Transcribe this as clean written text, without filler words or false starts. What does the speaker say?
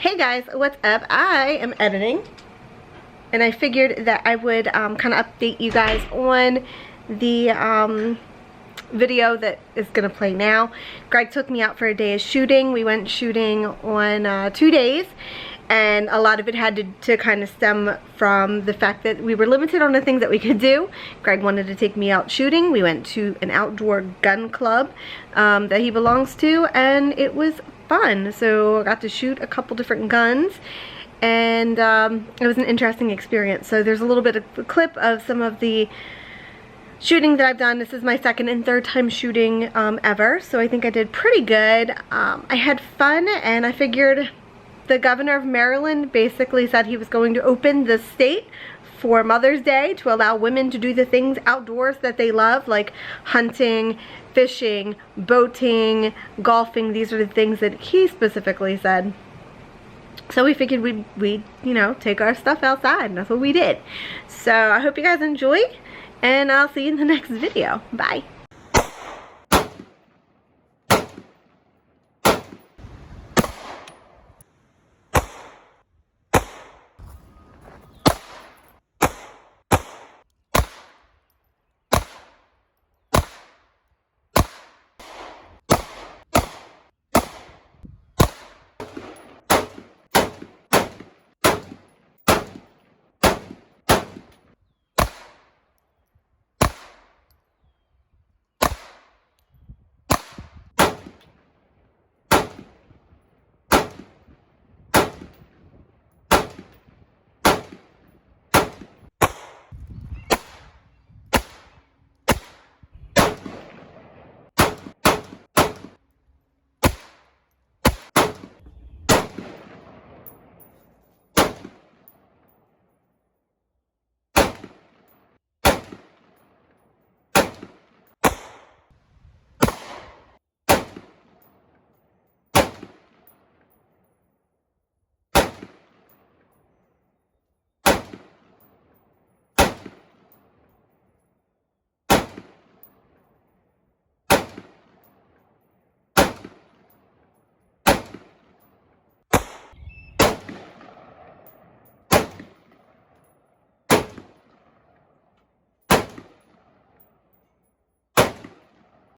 Hey guys, what's up? I am editing and I figured that I would kind of update you guys on the video that is going to play now. Greg took me out for a day of shooting. We went shooting on 2 days, and a lot of it had to kind of stem from the fact that we were limited on the things that we could do. Greg wanted to take me out shooting. We went to an outdoor gun club that he belongs to, and it was fun. So I got to shoot a couple different guns, and it was an interesting experience. So there's a little bit of a clip of some of the shooting that I've done. This is my second and third time shooting ever, so I think I did pretty good. I had fun, and I figured the governor of Maryland basically said he was going to open the state for Mother's Day to allow women to do the things outdoors that they love, like hunting, fishing, boating, golfing. These are the things that he specifically said. So we figured we'd you know, take our stuff outside, and that's what we did. So I hope you guys enjoy, and I'll see you in the next video. Bye.